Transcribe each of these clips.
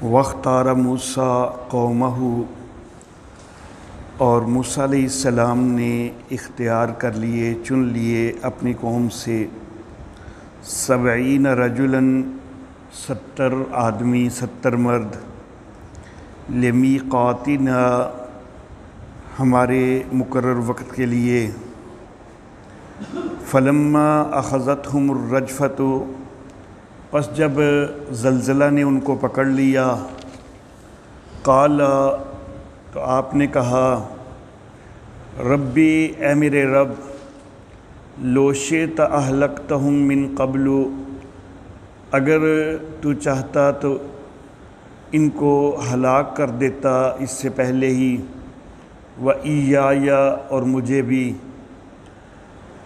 وَاخْتَارَ مُوسیٰ قَوْمَہُ، اور موسیٰ علیہ السلام نے اختیار کر لیے، چن لیے اپنی قوم سے 70 رجلاً 70 آدمی، 70 مرد، لِمِیقَاتِنَا ہمارے مقرر وقت کے لیے۔ فَلَمَّا أَخَذَتْهُمُ الرَّجْفَةُ، پس جب زلزلہ نے ان کو پکڑ لیا، قال، تو آپ نے کہا، ربی، اے میرے رب، لو شئت اہلکتہم من قبل، اگر تو چاہتا تو ان کو ہلاک کر دیتا اس سے پہلے ہی، وَإِيَّایَ، اور مجھے بھی،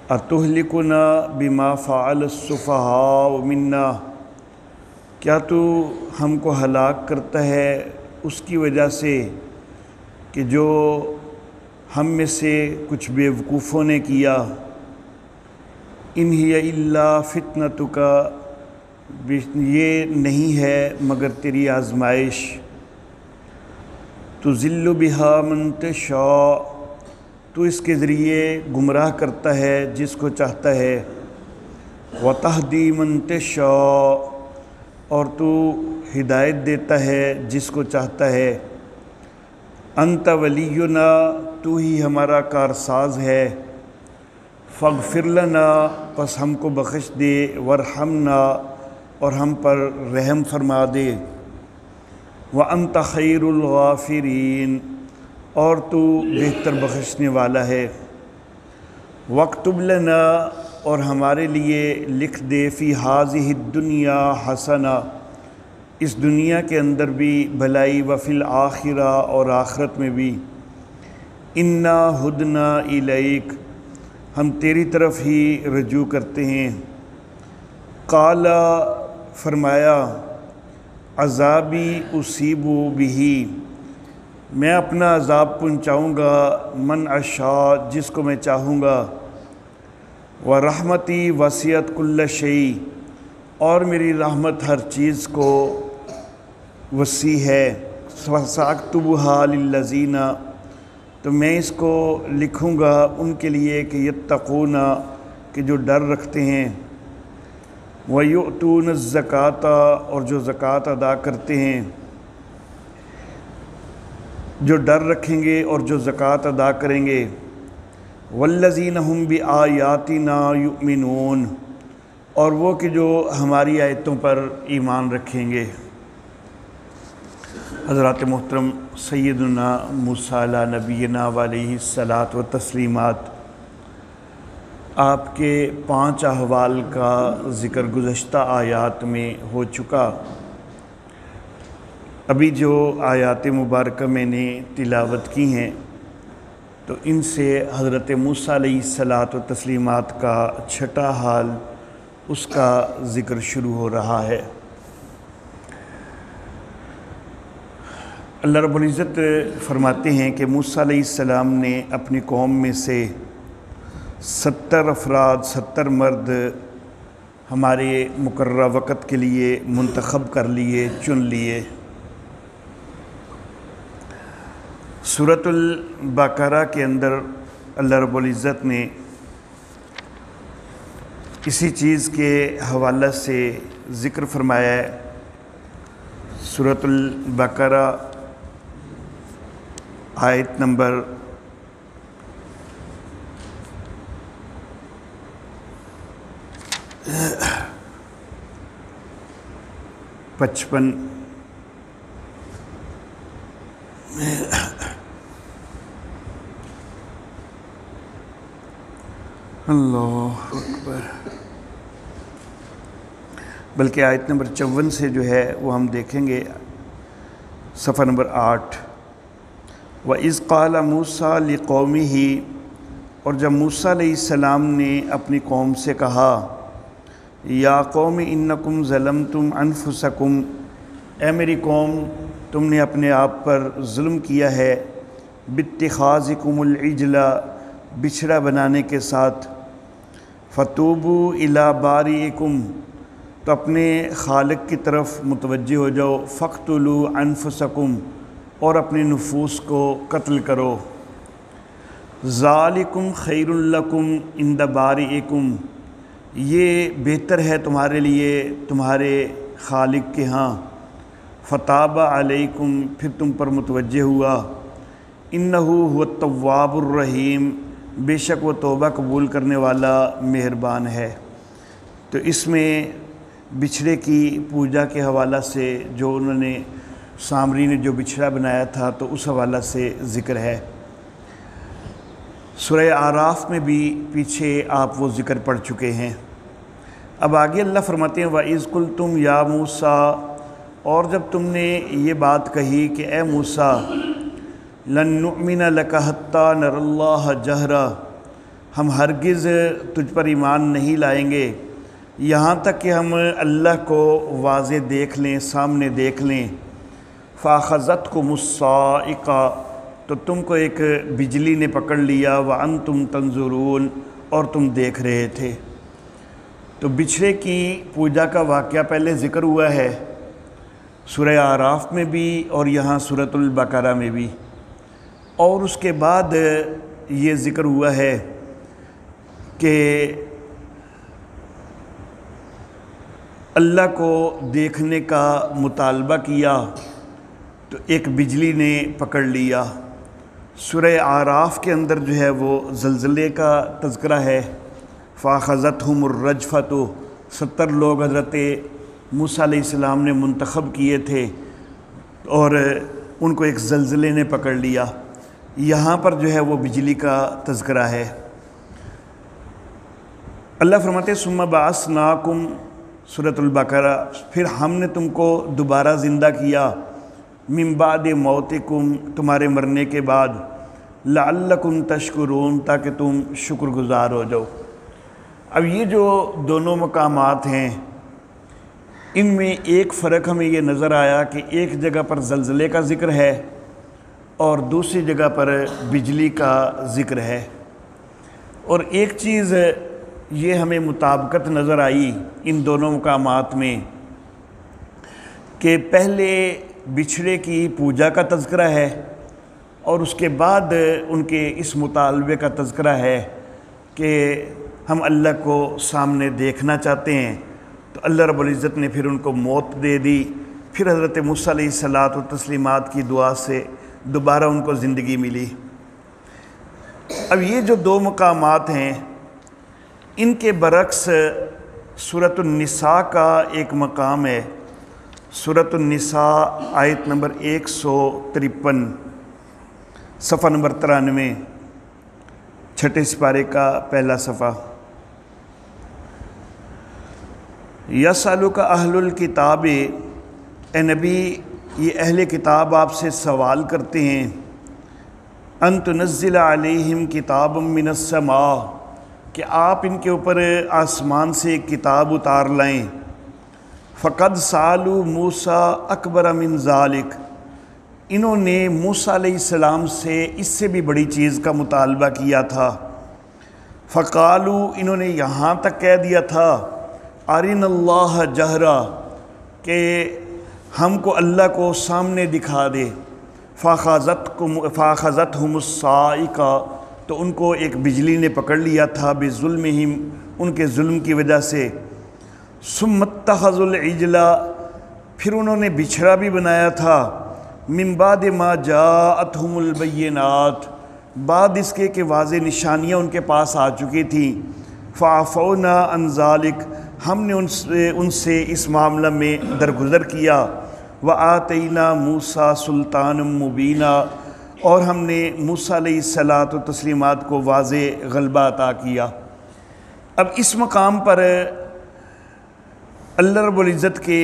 أَتُهْلِكُنَا بِمَا فَعَلَ السُّفَهَاءُ مِنَّا، کیا تو ہم کو ہلاک کرتا ہے اس کی وجہ سے کہ جو ہم میں سے کچھ بے وقوفوں نے کیا۔ إِنْ هِيَ إِلَّا فِتْنَتُكَ، یہ نہیں ہے مگر تیری آزمائش۔ تُضِلُّ بِهَا مَن تَشَاءُ، تو اس کے ذریعے گمراہ کرتا ہے جس کو چاہتا ہے، وَتَهْدِي مَن تَشَاءُ، اور تو ہدایت دیتا ہے جس کو چاہتا ہے۔ انت ولینا، تو ہی ہمارا کارساز ہے۔ فاغفر لنا، پس ہم کو بخش دے، وارحمنا، اور ہم پر رحم فرما دے۔ وانت خیر الغافرین، اور تو بہتر بخشنے والا ہے۔ واکتب لنا، اور ہمارے لیے لکھ دے، فی ہذہ الدنیا حسنہ، اس دنیا کے اندر بھی بھلائی، وفی الآخرہ، اور آخرت میں بھی۔ انا ہدنا الیک، ہم تیری طرف ہی رجوع کرتے ہیں۔ قال، فرمایا، عذابی اصیب بہ، میں اپنا عذاب پہنچاؤں گا، من اشاء، جس کو میں چاہوں گا۔ وَرَحْمَتِي وَسِعَتْ كُلَّ شَيْءٍ، اور میری رحمت ہر چیز کو وسیع ہے۔ فَسَأَكْتُبُهَا لِلَّذِينَ، تو میں اس کو لکھوں گا ان کے لیے کہ یتقون، کہ جو ڈر رکھتے ہیں، وَيُؤْتُونَ الزَّكَاةَ، اور جو زکوٰۃ ادا کرتے ہیں، جو ڈر رکھیں گے اور جو زکوٰۃ ادا کریں گے۔ وَالَّذِينَ هُمْ بِآيَاتِنَا يُؤْمِنُونَ، اور وہ کہ جو ہماری آیتوں پر ایمان رکھیں گے۔ حضرات محترم، سیدنا موسیٰ علیٰ نبینا وعلیہ الصلاۃ والتسلیمات، آپ کے 5 احوال کا ذکر گزشتہ آیات میں ہو چکا۔ ابھی جو آیات مبارکہ میں نے تلاوت کی ہیں تو ان سے حضرت موسیٰ علیہ الصلاۃ والتسلیمات کا 6واں حال، اس کا ذکر شروع ہو رہا ہے۔ اللہ رب العزت فرماتے ہیں کہ موسیٰ علیہ السلام نے اپنی قوم میں سے 70 افراد، 70 مرد ہمارے مقررہ وقت کے لیے منتخب کر لیے، چن لیے۔ سورۃ البقرہ کے اندر اللہ رب العزت نے اسی چیز کے حوالہ سے ذکر فرمایا ہے۔ سورۃ البقرہ آیت نمبر 55۔ اللہ اکبر، بلکہ آیت نمبر 54 سے جو ہے وہ ہم دیکھیں گے، صفحہ نمبر 8۔ وَإِذْ قَالَ مُوسَىٰ لِقَوْمِهِ، اور جب موسیٰ علیہ السلام نے اپنی قوم سے کہا، یا قوم انکم ظلمتم انفسکم، اے میری قوم، تم نے اپنے آپ پر ظلم کیا ہے، باتخاذکم العجل، بچھڑا بنانے کے ساتھ، فتوبوا الی بارئکم، تو اپنے خالق کی طرف متوجہ ہو جاؤ، فَاقْتُلُوا أَنفُسَكُمْ، اور اپنے نفوس کو قتل کرو، ذَلِكُمْ خَيْرٌ لَكُمْ عِنْدَ بَارِئِكُمْ، یہ بہتر ہے تمہارے لیے تمہارے خالق کے ہاں، فَتَابَ عَلَيْكُمْ، پھر تم پر متوجہ ہوا، إِنَّهُ هُوَ التَّوَّابُ الرَّحِيمُ، بے شک وہ توبہ قبول کرنے والا مہربان ہے۔ تو اس میں بچھڑے کی پوجا کے حوالہ سے جو انہوں نے سامری نے جو بچھڑا بنایا تھا تو اس حوالہ سے ذکر ہے۔ سورہ اعراف میں بھی پیچھے آپ وہ ذکر پڑھ چکے ہیں۔ اب آگے اللہ فرماتے ہیں وَإِذْ قُلْتُمْ يَا مُوسَىٰ، اور جب تم نے یہ بات کہی کہ اے موسیٰ، لَن نُؤْمِنَ لَكَ حَتَّىٰ نَرَى اللَّهَ جَهْرًا، ہم ہرگز تجھ پر ایمان نہیں لائیں گے یہاں تک کہ ہم اللہ کو واضح دیکھ لیں، سامنے دیکھ لیں۔ فَأَخَذَتْكُمُ الصَّاعِقَةُ، تو تم کو ایک بجلی نے پکڑ لیا، وَأَنْتُمْ تَنظُرُونَ، اور تم دیکھ رہے تھے۔ تو بچھڑے کی پوجا کا واقعہ پہلے ذکر ہوا ہے سورہ اعراف میں بھی اور یہاں سورۃ البقرہ میں بھی، اور اس کے بعد یہ ذکر ہوا ہے کہ اللہ کو دیکھنے کا مطالبہ کیا تو ایک بجلی نے پکڑ لیا۔ سورہ اعراف کے اندر جو ہے وہ زلزلے کا تذکرہ ہے، فَأَخَذَتْهُمُ الرَّجْفَةُ، 70 لوگ حضرت موسیٰ علیہ السلام نے منتخب کیے تھے اور ان کو ایک زلزلے نے پکڑ لیا۔ یہاں پر جو ہے وہ بجلی کا تذکرہ ہے۔ اللہ فرماتے ہیں ثُمَّ بَعَثْنَاكُمْ، سورۃ البقرہ، پھر ہم نے تم کو دوبارہ زندہ کیا، من بعد موتکم، تمہارے مرنے کے بعد، لعلکم تشکرون، تاکہ تم شکر گزار ہو جاؤ۔ اب یہ جو دونوں مقامات ہیں ان میں ایک فرق ہمیں یہ نظر آیا کہ ایک جگہ پر زلزلے کا ذکر ہے اور دوسری جگہ پر بجلی کا ذکر ہے، اور ایک چیز یہ ہمیں مطابقت نظر آئی ان دونوں مقامات میں کہ پہلے بچھڑے کی پوجا کا تذکرہ ہے اور اس کے بعد ان کے اس مطالبے کا تذکرہ ہے کہ ہم اللہ کو سامنے دیکھنا چاہتے ہیں، تو اللہ رب العزت نے پھر ان کو موت دے دی، پھر حضرت موسیٰ علیہ الصلاۃ والتسلیمات کی دعا سے دوبارہ ان کو زندگی ملی۔ اب یہ جو دو مقامات ہیں ان کے برعکس سورۃ النساء کا ایک مقام ہے، سورۃ النساء آیت نمبر 153، صفحہ نمبر 93، چھٹے سپارے کا پہلا صفحہ۔ یسألک اہل الکتاب، اے نبی یہ اہل کتاب آپ سے سوال کرتے ہیں، ان تنزل علیہم کتاب من السماء، کہ آپ ان کے اوپر آسمان سے ایک کتاب اتار لائیں۔ فقد سالوا موسیٰ اکبر من ذالک، انہوں نے موسیٰ علیہ السلام سے اس سے بھی بڑی چیز کا مطالبہ کیا تھا۔ فقالوا، انہوں نے یہاں تک کہہ دیا تھا، ارنا اللہ جہرا، کہ ہم کو اللہ کو سامنے دکھا دے۔ فاخذتہم الصاعقہ، تو ان کو ایک بجلی نے پکڑ لیا تھا، بظلمہم، ان کے ظلم کی وجہ سے۔ ثم اتخذوا العجل، پھر انہوں نے بچھڑا بھی بنایا تھا، من بعد ما جاءتہم البینات، بعد اس کے کہ واضح نشانیاں ان کے پاس آ چکی تھیں۔ فعفونا عن ذلک، ہم نے ان سے اس معاملہ میں درگزر کیا۔ وآتینا موسیٰ سلطانا مبینا، اور ہم نے موسیٰ علیہ الصلاۃ والتسلیمات کو واضح غلبہ عطا کیا۔ اب اس مقام پر اللہ رب العزت کے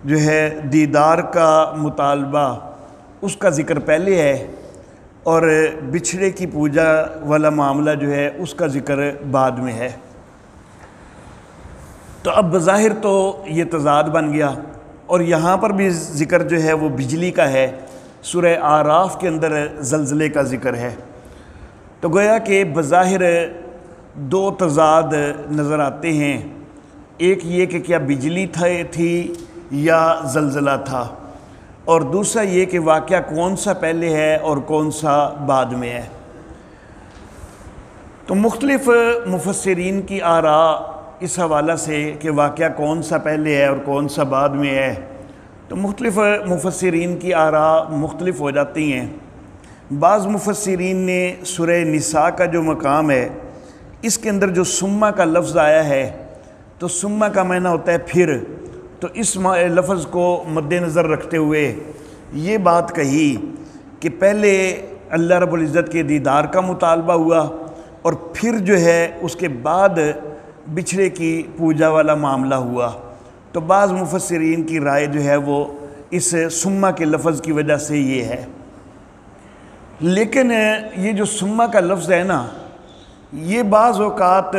جو ہے دیدار کا مطالبہ اس کا ذکر پہلے ہے، اور بچھڑے کی پوجا والا معاملہ جو ہے اس کا ذکر بعد میں ہے۔ تو اب بظاہر تو یہ تضاد بن گیا، اور یہاں پر بھی ذکر جو ہے وہ بجلی کا ہے، سورہ اعراف کے اندر زلزلے کا ذکر ہے۔ تو گویا کہ بظاہر دو تضاد نظر آتے ہیں، ایک یہ کہ کیا بجلی تھی یا زلزلہ تھا، اور دوسرا یہ کہ واقعہ کون سا پہلے ہے اور کون سا بعد میں ہے۔ تو مختلف مفسرین کی آراء اس حوالہ سے کہ واقعہ کون سا پہلے ہے اور کون سا بعد میں ہے، تو مختلف مفسرین کی آراء مختلف ہو جاتی ہیں۔ بعض مفسرین نے سورہ نساء کا جو مقام ہے اس کے اندر جو ثم کا لفظ آیا ہے، تو ثم کا معنی ہوتا ہے پھر، تو اس لفظ کو مد نظر رکھتے ہوئے یہ بات کہی کہ پہلے اللہ رب العزت کے دیدار کا مطالبہ ہوا اور پھر جو ہے اس کے بعد بچھڑے کی پوجا والا معاملہ ہوا۔ تو بعض مفسرین کی رائے جو ہے وہ اس ثم کے لفظ کی وجہ سے یہ ہے۔ لیکن یہ جو ثم کا لفظ ہے نا، یہ بعض اوقات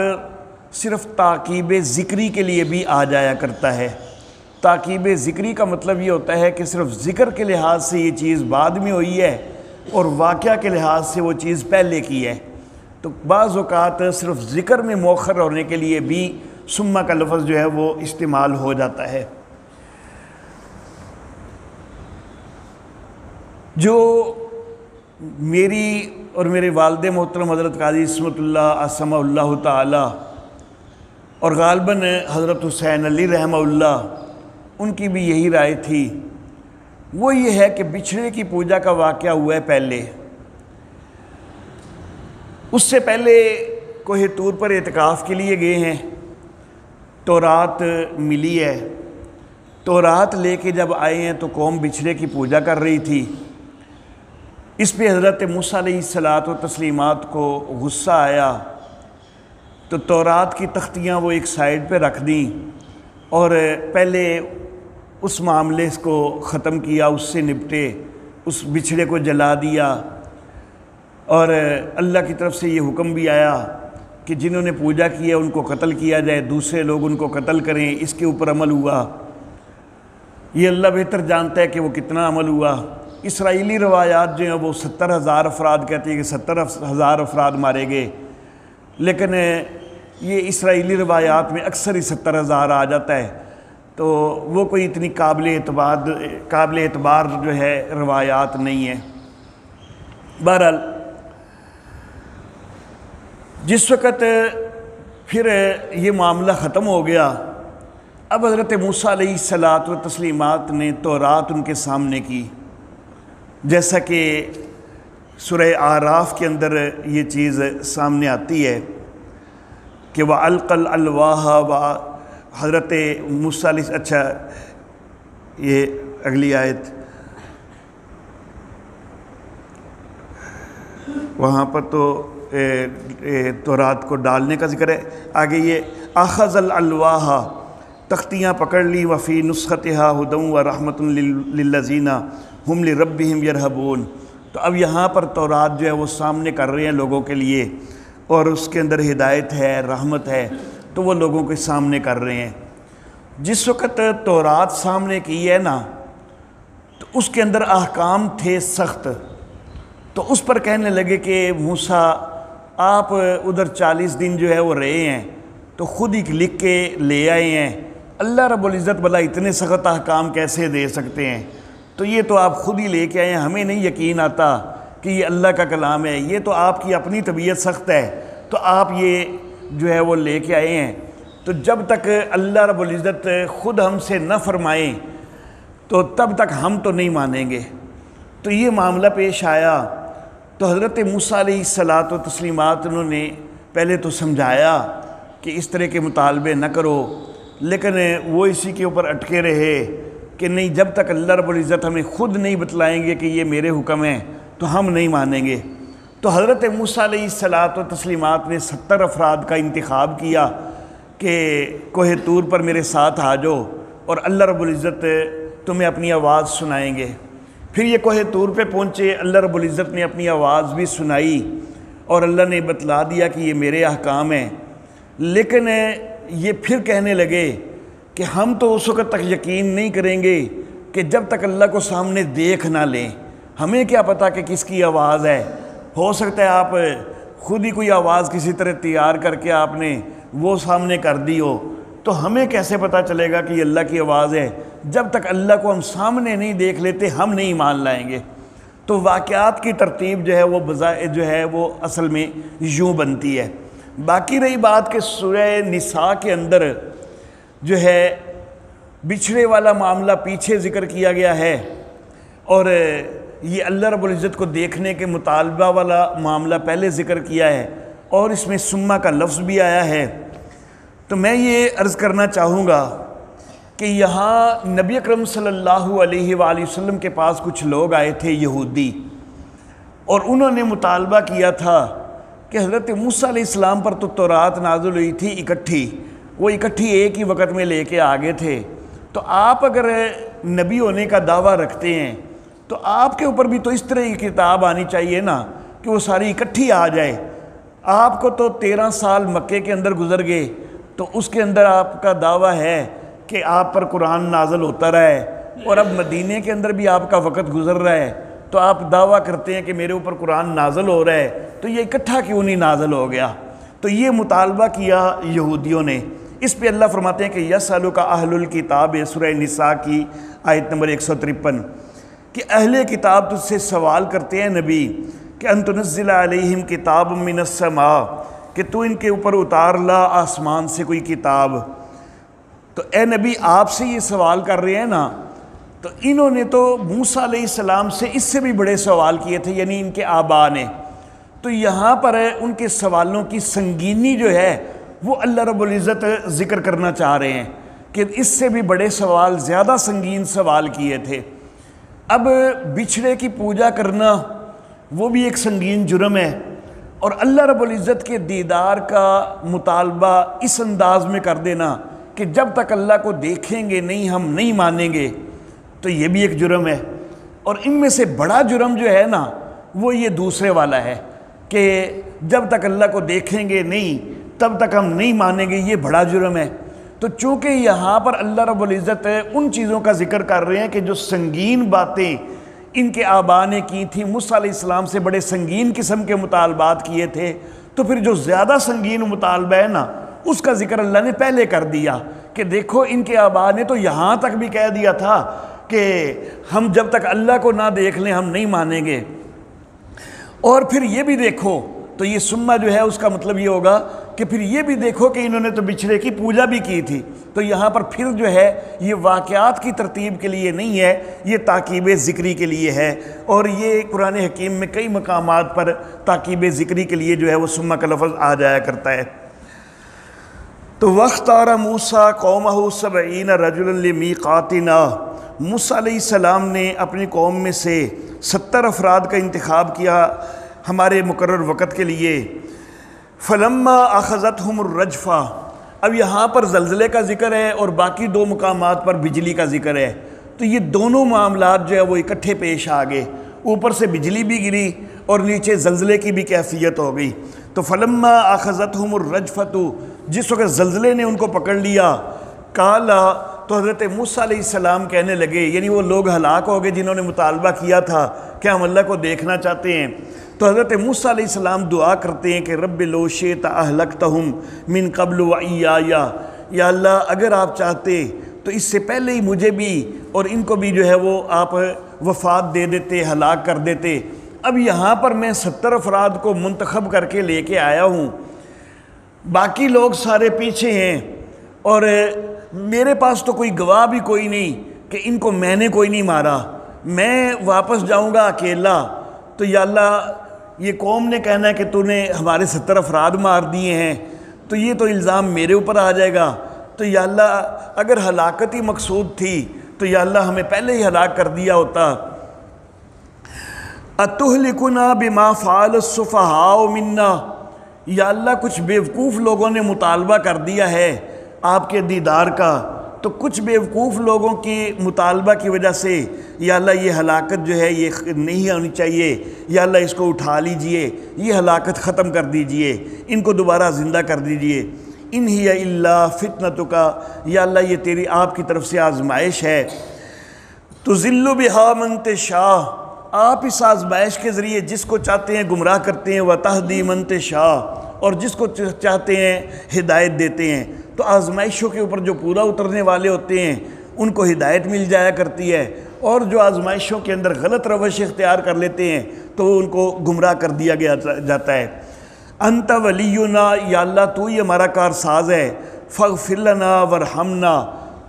صرف تاکیب ذکری کے لیے بھی آ جایا کرتا ہے۔ تاکیب ذکری کا مطلب یہ ہوتا ہے کہ صرف ذکر کے لحاظ سے یہ چیز بعد میں ہوئی ہے اور واقعہ کے لحاظ سے وہ چیز پہلے کی ہے۔ تو بعض اوقات صرف ذکر میں مؤخر ہونے کے لیے بھی ثم کا لفظ جو ہے وہ استعمال ہو جاتا ہے۔ جو میری اور میرے والد محترم حضرت قاضی عصمت اللہ عصمہ اللہ تعالی اور غالباً حضرت حسین علی رحمہ اللہ، ان کی بھی یہی رائے تھی، وہ یہ ہے کہ بچھڑے کی پوجا کا واقعہ ہوا ہے پہلے۔ اس سے پہلے کوہ طور پر اعتکاف کے لیے گئے ہیں، تورات ملی ہے، تورات لے کے جب آئے ہیں تو قوم بچھڑے کی پوجا کر رہی تھی۔ اس پہ حضرت موسیٰ علیہ الصلاۃ والتسلیمات کو غصہ آیا، تو تورات کی تختیاں وہ ایک سائیڈ پہ رکھ دیں اور پہلے اس معاملے کو ختم کیا، اس سے نپٹے، اس بچھڑے کو جلا دیا، اور اللہ کی طرف سے یہ حکم بھی آیا کہ جنہوں نے پوجا کی ہے ان کو قتل کیا جائے، دوسرے لوگ ان کو قتل کریں۔ اس کے اوپر عمل ہوا، یہ اللہ بہتر جانتا ہے کہ وہ کتنا عمل ہوا۔ اسرائیلی روایات جو ہیں وہ 70,000 افراد کہتی ہیں کہ 70,000 افراد مارے گئے، لیکن یہ اسرائیلی روایات میں اکثر ہی 70,000 آ جاتا ہے، تو وہ کوئی اتنی قابل اعتبار جو ہے روایات نہیں ہیں۔ بہرحال جس وقت پھر یہ معاملہ ختم ہو گیا، اب حضرت موسیٰ علیہ الصلاۃ والتسلیمات نے تورات ان کے سامنے کی، جیسا کہ سورہ اعراف کے اندر یہ چیز سامنے آتی ہے کہ وَأَلْقَى الْأَلْوَاحَ، حضرت موسیٰ علیہ، اچھا یہ اگلی آیت وہاں پر تو تورات کو ڈالنے کا ذکر ہے، آگے یہ اخذ الالواح، تختیاں پکڑ لی، وفی نسختہا ہدی ورحمۃ للذین ہم لربہم یرہبون۔ تو اب یہاں پر تورات جو ہے وہ سامنے کر رہے ہیں لوگوں کے لیے، اور اس کے اندر ہدایت ہے، رحمت ہے، تو وہ لوگوں کے سامنے کر رہے ہیں۔ جس وقت تورات سامنے کی ہے نا، تو اس کے اندر احکام تھے سخت، تو اس پر کہنے لگے کہ موسیٰ آپ ادھر 40 دن جو ہے وہ رہے ہیں تو خود ہی لکھ کے لے آئے ہیں، اللہ رب العزت بھلا اتنے سخت احکام کیسے دے سکتے ہیں؟ تو یہ تو آپ خود ہی لے کے آئے ہیں، ہمیں نہیں یقین آتا کہ یہ اللہ کا کلام ہے، یہ تو آپ کی اپنی طبیعت سخت ہے، تو آپ یہ جو ہے وہ لے کے آئے ہیں۔ تو جب تک اللہ رب العزت خود ہم سے نہ فرمائیں تو تب تک ہم تو نہیں مانیں گے۔ تو یہ معاملہ پیش آیا، تو حضرت موسیٰ علیہ الصلاۃ والتسلیمات انہوں نے پہلے تو سمجھایا کہ اس طرح کے مطالبے نہ کرو، لیکن وہ اسی کے اوپر اٹکے رہے کہ نہیں، جب تک اللہ رب العزت ہمیں خود نہیں بتلائیں گے کہ یہ میرے حکم ہیں تو ہم نہیں مانیں گے۔ تو حضرت موسیٰ علیہ الصلاۃ والتسلیمات نے 70 افراد کا انتخاب کیا کہ کوہ طور پر میرے ساتھ آ جاؤ اور اللہ رب العزت تمہیں اپنی آواز سنائیں گے۔ پھر یہ کوہ طور پہ پہنچے، اللہ رب العزت نے اپنی آواز بھی سنائی اور اللہ نے بتلا دیا کہ یہ میرے احکام ہیں، لیکن یہ پھر کہنے لگے کہ ہم تو اس وقت تک یقین نہیں کریں گے کہ جب تک اللہ کو سامنے دیکھ نہ لیں، ہمیں کیا پتہ کہ کس کی آواز ہے، ہو سکتا ہے آپ خود ہی کوئی آواز کسی طرح تیار کر کے آپ نے وہ سامنے کر دی ہو، تو ہمیں کیسے پتہ چلے گا کہ یہ اللہ کی آواز ہے؟ جب تک اللہ کو ہم سامنے نہیں دیکھ لیتے ہم نہیں ایمان لائیں گے۔ تو واقعات کی ترتیب جو ہے وہ جو ہے وہ اصل میں یوں بنتی ہے۔ باقی رہی بات کہ سورہ نساء کے اندر جو ہے بچھڑے والا معاملہ پیچھے ذکر کیا گیا ہے، اور یہ اللہ رب العزت کو دیکھنے کے مطالبہ والا معاملہ پہلے ذکر کیا ہے، اور اس میں سما کا لفظ بھی آیا ہے۔ تو میں یہ عرض کرنا چاہوں گا کہ یہاں نبی اکرم صلی اللہ علیہ وآلہ وسلم کے پاس کچھ لوگ آئے تھے یہودی، اور انہوں نے مطالبہ کیا تھا کہ حضرت موسیٰ علیہ السلام پر تو تورات نازل ہوئی تھی اکٹھی، وہ اکٹھی ایک ہی وقت میں لے کے آگے تھے، تو آپ اگر نبی ہونے کا دعویٰ رکھتے ہیں تو آپ کے اوپر بھی تو اس طرح کی کتاب آنی چاہیے نا کہ وہ ساری اکٹھی آ جائے۔ آپ کو تو 13 سال مکے کے اندر گزر گئے، تو اس کے اندر آپ کا دعویٰ ہے کہ آپ پر قرآن نازل ہوتا رہا ہے، اور اب مدینے کے اندر بھی آپ کا وقت گزر رہا ہے، تو آپ دعویٰ کرتے ہیں کہ میرے اوپر قرآن نازل ہو رہا ہے، تو یہ اکٹھا کیوں نہیں نازل ہو گیا؟ تو یہ مطالبہ کیا یہودیوں نے۔ اس پہ اللہ فرماتے ہیں کہ یسألک اہل الکتاب، سورہ نساء کی آیت نمبر 153، کہ اہل کتاب تجھ سے سوال کرتے ہیں نبی کہ ان تنزل علیہم کتاب من السماء، کہ تو ان کے اوپر اتار لا آسمان سے کوئی کتاب۔ تو اے نبی آپ سے یہ سوال کر رہے ہیں نا، تو انہوں نے تو موسیٰ علیہ السلام سے اس سے بھی بڑے سوال کیے تھے، یعنی ان کے آبا نے۔ تو یہاں پر ان کے سوالوں کی سنگینی جو ہے وہ اللہ رب العزت ذکر کرنا چاہ رہے ہیں کہ اس سے بھی بڑے سوال، زیادہ سنگین سوال کیے تھے۔ اب بچھڑے کی پوجا کرنا وہ بھی ایک سنگین جرم ہے، اور اللہ رب العزت کے دیدار کا مطالبہ اس انداز میں کر دینا کہ جب تک اللہ کو دیکھیں گے نہیں ہم نہیں مانیں گے، تو یہ بھی ایک جرم ہے۔ اور ان میں سے بڑا جرم جو ہے نا وہ یہ دوسرے والا ہے کہ جب تک اللہ کو دیکھیں گے نہیں تب تک ہم نہیں مانیں گے، یہ بڑا جرم ہے۔ تو چونکہ یہاں پر اللہ رب العزت ان چیزوں کا ذکر کر رہے ہیں کہ جو سنگین باتیں ان کے آبا نے کی تھیں، موسیٰ علیہ السلام سے بڑے سنگین قسم کے مطالبات کیے تھے، تو پھر جو زیادہ سنگین مطالبہ ہے نا اس کا ذکر اللہ نے پہلے کر دیا کہ دیکھو ان کے آبا نے تو یہاں تک بھی کہہ دیا تھا کہ ہم جب تک اللہ کو نہ دیکھ لیں ہم نہیں مانیں گے۔ اور پھر یہ بھی دیکھو، تو یہ سما جو ہے اس کا مطلب یہ ہوگا کہ پھر یہ بھی دیکھو کہ انہوں نے تو بچھڑے کی پوجا بھی کی تھی۔ تو یہاں پر پھر جو ہے یہ واقعات کی ترتیب کے لیے نہیں ہے، یہ تاکیب ذکری کے لیے ہے، اور یہ قرآن حکیم میں کئی مقامات پر تاکیب ذکری کے لیے جو ہے وہ سما کا لفظ آ جایا کرتا ہے۔ تو وَاخْتَارَ مُوسَىٰ قَوْمَهُ 70 رَجُلًا لِمِيقَاتِنَا، موسیٰ علیہ السلام نے اپنی قوم میں سے 70 افراد کا انتخاب کیا ہمارے مقرر وقت کے لیے۔ فَلَمَّا أَخَذَتْهُمُ الرَّجْفَةُ، اب یہاں پر زلزلے کا ذکر ہے اور باقی 2 مقامات پر بجلی کا ذکر ہے، تو یہ دونوں معاملات جو ہے وہ اکٹھے پیش آ گئے، اوپر سے بجلی بھی گری اور نیچے زلزلے کی بھی کیفیت ہو گئی۔ تو فَلَمَّا أَخَذَتْهُمُ الرَّجْفَةُ، جس وقت زلزلے نے ان کو پکڑ لیا، قَالَ، تو حضرت موسیٰ علیہ السلام کہنے لگے، یعنی وہ لوگ ہلاک ہو گئے جنہوں نے مطالبہ کیا تھا کہ ہم اللہ کو دیکھنا چاہتے ہیں، تو حضرت موسیٰ علیہ السلام دعا کرتے ہیں کہ رب لو شئت اہلکتہم من قبل وإیایا، یا اللہ اگر آپ چاہتے تو اس سے پہلے ہی مجھے بھی اور ان کو بھی جو ہے وہ آپ وفات دے دیتے، ہلاک کر دیتے۔ اب یہاں پر میں 70 افراد کو منتخب کر کے لے کے آیا ہوں، باقی لوگ سارے پیچھے ہیں، اور میرے پاس تو کوئی گواہ بھی کوئی نہیں کہ ان کو میں نے کوئی نہیں مارا، میں واپس جاؤں گا اکیلا، تو یا اللہ یہ قوم نے کہنا ہے کہ تو نے ہمارے 70 افراد مار دیے ہیں، تو یہ تو الزام میرے اوپر آ جائے گا، تو یا اللہ اگر ہلاکت ہی مقصود تھی تو یا اللہ ہمیں پہلے ہی ہلاک کر دیا ہوتا۔ اتہلکنا بما فعل السفہاء منا، یا اللہ کچھ بیوقوف لوگوں نے مطالبہ کر دیا ہے آپ کے دیدار کا، تو کچھ بیوقوف لوگوں کی مطالبہ کی وجہ سے یا اللہ یہ ہلاکت جو ہے یہ نہیں ہونی چاہیے، یا اللہ اس کو اٹھا لیجئے، یہ ہلاکت ختم کر دیجئے، ان کو دوبارہ زندہ کر دیجئے۔ ان ہی الا فتنتک، یا اللہ یہ تیری آپ کی طرف سے آزمائش ہے، تضل بہا من تشاء، آپ اس آزمائش کے ذریعے جس کو چاہتے ہیں گمراہ کرتے ہیں، وتہدی من تشاء، اور جس کو چاہتے ہیں ہدایت دیتے ہیں۔ تو آزمائشوں کے اوپر جو پورا اترنے والے ہوتے ہیں ان کو ہدایت مل جایا کرتی ہے، اور جو آزمائشوں کے اندر غلط روش اختیار کر لیتے ہیں تو ان کو گمراہ کر دیا جاتا ہے۔ انت ولینا، یا اللہ تو ہی ہمارا کارساز ہے، فاغفر لنا ورحمنا۔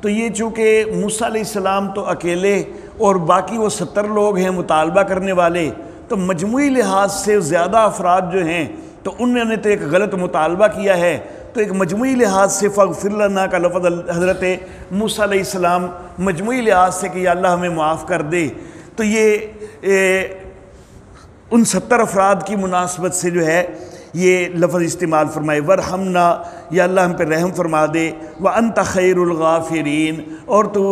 تو یہ چونکہ موسیٰ علیہ السلام تو اکیلے اور باقی وہ 70 لوگ ہیں مطالبہ کرنے والے، تو مجموعی لحاظ سے زیادہ افراد جو ہیں تو انہوں نے تو ایک غلط مطالبہ کیا ہے، تو ایک مجموعی لحاظ سے فاغفر لنا کا لفظ حضرت موسیٰ علیہ السلام مجموعی لحاظ سے کہ یا اللہ ہمیں معاف کر دے، تو یہ ان 70 افراد کی مناسبت سے جو ہے یہ لفظ استعمال فرمائے، ورحمنا، یا اللہ ہم پہ رحم فرما دے، وانت خیر الغافرین، اور تو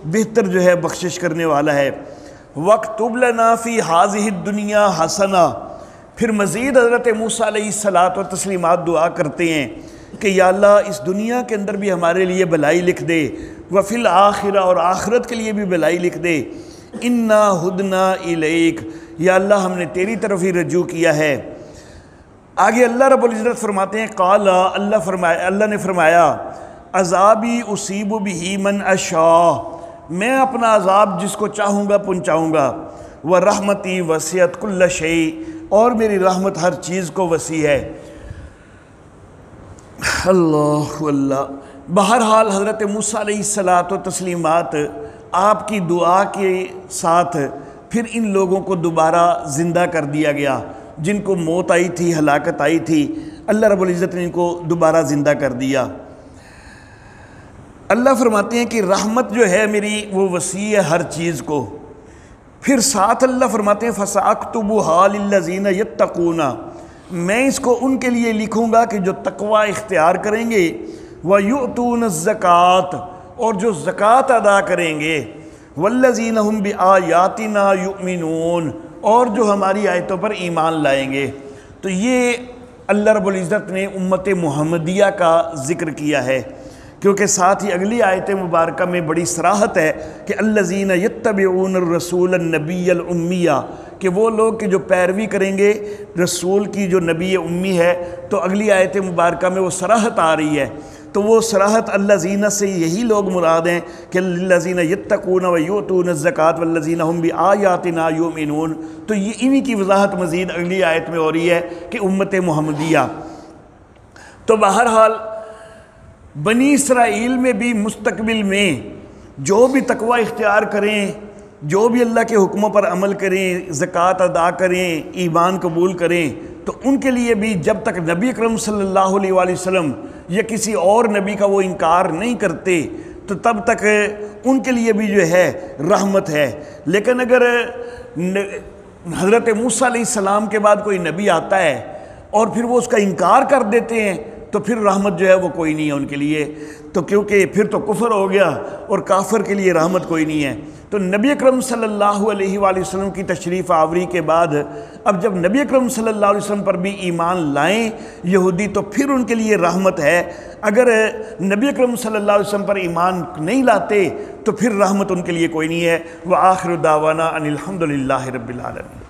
بہتر جو ہے بخشش کرنے والا ہے۔ وَاكْتُبْ لَنَا فِي هَذِهِ الدُّنْيَا حَسَنَةً، پھر مزید حضرت موسیٰ علیہ الصلاۃ والتسلیمات دعا کرتے ہیں کہ یا اللہ اس دنیا کے اندر بھی ہمارے لیے بھلائی لکھ دے، وفی الآخرہ، اور آخرت کے لیے بھی بھلائی لکھ دے، انا ہدنا الیک، یا اللہ ہم نے تیری طرف ہی رجوع کیا ہے۔ آگے اللہ رب العزت فرماتے ہیں قال، اللہ نے فرمایا عذابی اصیب بہ من اشاء، میں اپنا عذاب جس کو چاہوں گا پہنچاؤں گا، ورحمتی وسعت کل شیء، اور میری رحمت ہر چیز کو وسیع ہے۔ اللہ اللہ۔ بہرحال حضرت موسیٰ علیہ الصلاۃ والتسلیمات آپ کی دعا کے ساتھ پھر ان لوگوں کو دوبارہ زندہ کر دیا گیا، جن کو موت آئی تھی، ہلاکت آئی تھی، اللہ رب العزت نے ان کو دوبارہ زندہ کر دیا۔ اللہ فرماتے ہیں کہ رحمت جو ہے میری وہ وسیع ہے ہر چیز کو۔ پھر ساتھ اللہ فرماتے ہیں فَسَأَكْتُبُهَا لِلَّذِينَ يَتَّقُونَ، میں اس کو ان کے لیے لکھوں گا کہ جو تقوی اختیار کریں گے، وَيُؤْتُونَ الزَّكَاةَ، اور جو زکوٰۃ ادا کریں گے، وَالَّذِينَ هُمْ بِآيَاتِنَا يُؤْمِنُونَ، اور جو ہماری آیتوں پر ایمان لائیں گے۔ تو یہ اللہ رب العزت نے امت محمدیہ کا ذکر کیا ہے، کیونکہ ساتھ ہی اگلی آیت مبارکہ میں بڑی صراحت ہے کہ الذین یتبعون الرسول النبی الامیہ، کہ وہ لوگ کہ جو پیروی کریں گے رسول کی جو نبی امی ہے، تو اگلی آیت مبارکہ میں وہ صراحت آ رہی ہے۔ تو وہ صراحت الذین سے یہی لوگ مراد ہیں کہ الذین یتقون ویؤتون الزکاۃ والذین ہم بآیاتنا یؤمنون، تو یہ انہی کی وضاحت مزید اگلی آیت میں ہو رہی ہے کہ امت محمدیہ۔ تو بہرحال بنی اسرائیل میں بھی مستقبل میں جو بھی تقوی اختیار کریں، جو بھی اللہ کے حکموں پر عمل کریں، زکوٰۃ ادا کریں، ایمان قبول کریں، تو ان کے لیے بھی جب تک نبی اکرم صلی اللہ علیہ وآلہ وسلم یا کسی اور نبی کا وہ انکار نہیں کرتے تو تب تک ان کے لیے بھی جو ہے رحمت ہے۔ لیکن اگر حضرت موسیٰ علیہ السلام کے بعد کوئی نبی آتا ہے اور پھر وہ اس کا انکار کر دیتے ہیں تو پھر رحمت جو ہے وہ کوئی نہیں ہے ان کے لیے، تو کیونکہ پھر تو کفر ہو گیا اور کافر کے لیے رحمت کوئی نہیں ہے۔ تو نبی اکرم صلی اللہ علیہ وآلہ وسلم کی تشریف آوری کے بعد اب جب نبی اکرم صلی اللہ علیہ وسلم پر بھی ایمان لائیں یہودی تو پھر ان کے لیے رحمت ہے، اگر نبی اکرم صلی اللہ علیہ وسلم پر ایمان نہیں لاتے تو پھر رحمت ان کے لیے کوئی نہیں ہے۔ وآخر دعوانا ان الحمد للہ رب العالمین۔